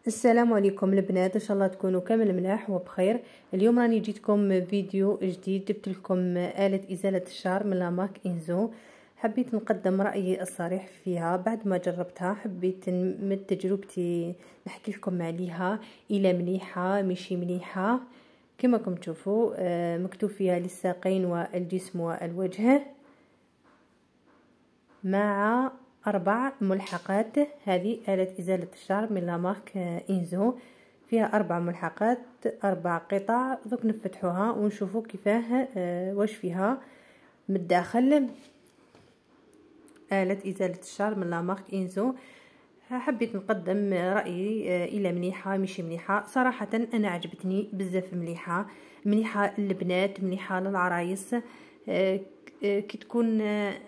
السلام عليكم البنات، ان شاء الله تكونوا كامل ملاح وبخير. اليوم راني جيتكم فيديو جديد، جبت لكم آلة ازالة الشعر من لا مارك انزو. حبيت نقدم رايي الصريح فيها بعد ما جربتها. حبيت من تجربتي نحكي لكم عليها، الى مليحه ماشي مليحه. كما راكم تشوفوا مكتوب فيها للساقين والجسم والوجه مع 4 ملحقات. هذه آلة إزالة الشعر من لا مارك إنزو، فيها 4 ملحقات، 4 قطع. دوك نفتحوها ونشوفوا كيفاه واش فيها من الداخل. آلة إزالة الشعر من لا مارك إنزو. حبيت نقدم رأيي، إلى مليحة ماشي مليحة. صراحة أنا عجبتني بزاف، مليحة للبنات، مليحة للعرايس. كي تكون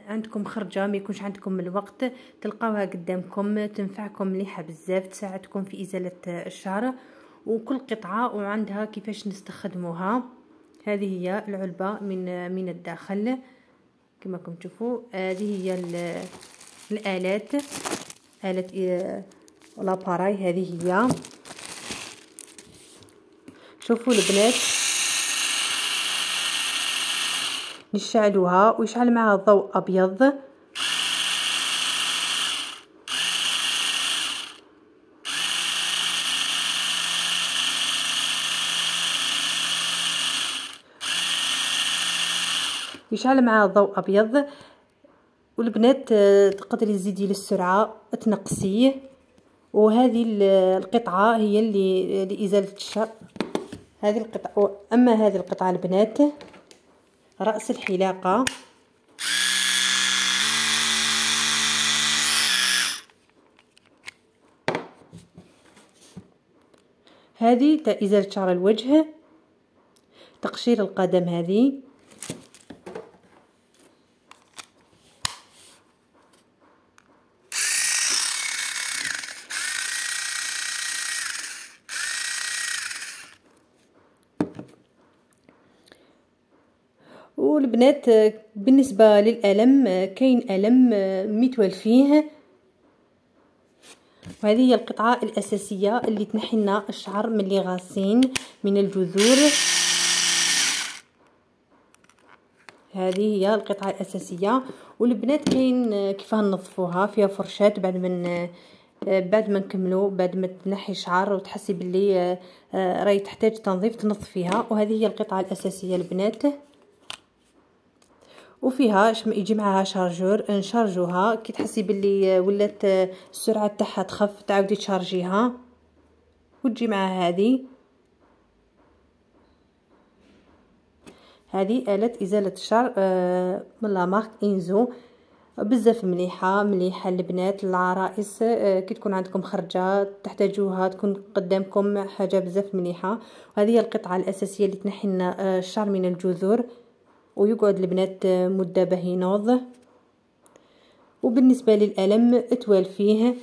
عندكم خرجة ما يكونش عندكم الوقت، تلقاوها قدامكم، تنفعكم مليحة بزاف، تساعدكم في إزالة الشعر. وكل قطعة وعندها كيفاش نستخدموها. هذه هي العلبة من الداخل كما راكم تشوفوا. هذه هي الآلات، آلة لاباراي. هذه هي، شوفوا البنات، نشعلوها ويشعل معها ضوء ابيض. يشعل معها ضوء ابيض. والبنات تقدري تزيدي للسرعه تنقصيه. وهذه القطعه هي اللي لازاله الشعر. هذه القطعه، اما هذه القطعه البنات راس الحلاقه. هذه تاع ازاله شعر الوجه، تقشير القدم. هذه والبنات بالنسبه للالم، كاين الم ميتوال فيه. وهذه هي القطعه الاساسيه اللي تنحي لنا الشعر ملي غاسين من الجذور. هذه هي القطعه الاساسيه. والبنات كاين كيفاه ننظفوها، فيها فرشات بعد ما نكملوا، بعد ما تنحي الشعر وتحسي باللي راهي تحتاج تنظيف، تنظفيها. وهذه هي القطعه الاساسيه البنات. وفيها يجي معها شارجور، نشارجوها كي تحسي باللي ولات السرعه تاعها تخف، تعاودي تشارجيها. وتجي معها هذه آلة إزالة الشعر من لا مارك إنزو. بزاف مليحة للبنات، للعرائس. كي تكون عندكم خرجة تحتاجوها، تكون قدامكم حاجة بزاف مليحة. وهذه هي القطعة الأساسية اللي تنحي لنا الشعر من الجذور، ويقعد البنات مدة باهي ينوض. وبالنسبة للألم اتوال فيه.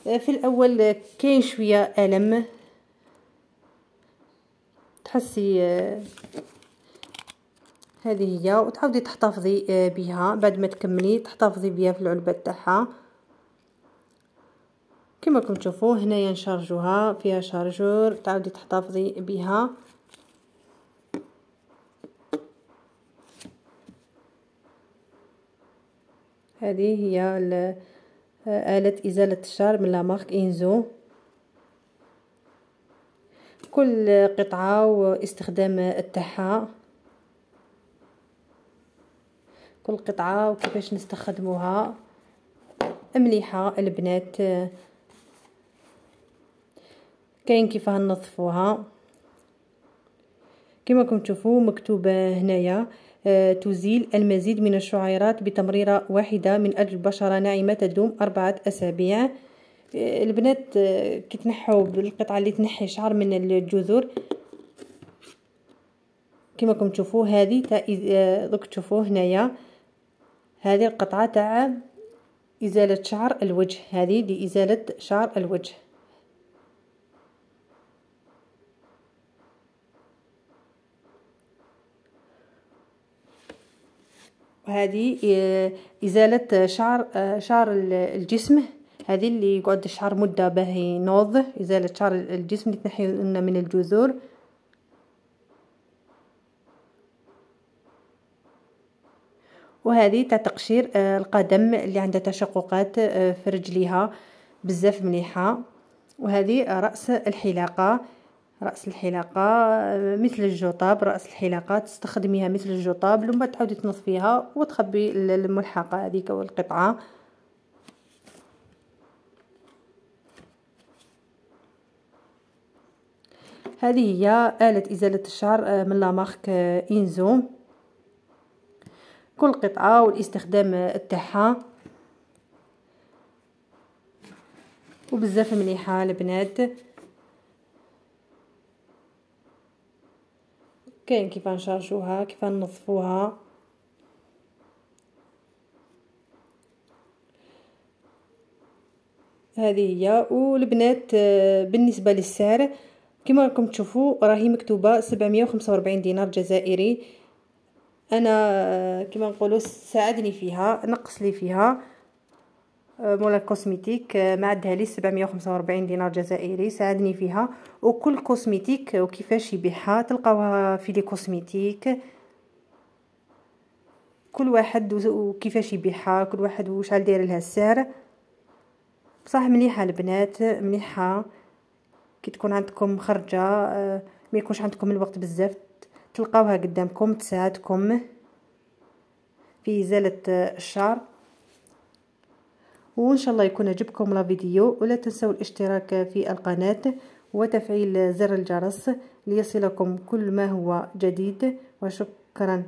في الأول كاين شوية ألم، تحسي هذه هي. وتعاودي تحتفظي بها بعد ما تكملي، تحتفظي بها في العلبة تاعها كما راكم تشوفوا. هنايا نشارجوها، فيها شارجور، تعاودي تحتفظي بها. هذه هي آلة إزالة الشعر من لا مارك إنزو. كل قطعة واستخدام تاعها، كل قطعة وكيفاش نستخدموها. مليحة البنات، كاين كيفاه ننظفوها. كما راكم تشوفوا مكتوبة هنايا تزيل المزيد من الشعيرات بتمريرة واحدة من أجل بشرة ناعمة تدوم 4 أسابيع. البنات كي تنحوا بالقطعة اللي تنحي شعر من الجذور كما راكم تشوفوا. هذه تاع دوك تشوفوا هنايا، هذه القطعة تاع إزالة شعر الوجه. هذه لإزالة شعر الوجه. وهذه إزالة شعر الجسم. هذه اللي يقعد الشعر مده باه ينوض، ازاله شعر الجسم اللي تنحي لنا من الجذور. وهذه تاع تقشير القدم اللي عندها تشققات في رجليها بزاف مليحه. وهذه رأس الحلاقه، رأس الحلاقه مثل الجطاب، رأس الحلاقه تستخدميها مثل الجطاب، لما تعاودي تنظفيها وتخبي الملحقه هذيك والقطعه. هذه هي آلة إزالة الشعر من لا مارك إنزو، كل قطعة والاستخدام تاعها، وبزاف مليحة البنات. كاين كيف نشارجوها، كيف ننظفوها. هذه هي. والبنات بالنسبة للسعر كما راكم تشوفوا راهي مكتوبة 745 دينار جزائري. انا كما نقولوا ساعدني فيها، نقص لي فيها مولا كوسميتيك، ما عندها لي 745 دينار جزائري، ساعدني فيها. وكل كوسميتيك وكيفاش يبيعها تلقاوها في لي كوسميتيك، كل واحد وكيفاش يبيعها، كل واحد وشحال داير لها السعر. بصح مليحه البنات، مليحه كي تكون عندكم خرجه ما يكونش عندكم الوقت بزاف، تلقاوها قدامكم تساعدكم في ازاله الشعر. وان شاء الله يكون عجبكم لا فيديو، ولا تنسوا الاشتراك في القناه وتفعيل زر الجرس ليصلكم كل ما هو جديد. وشكرا.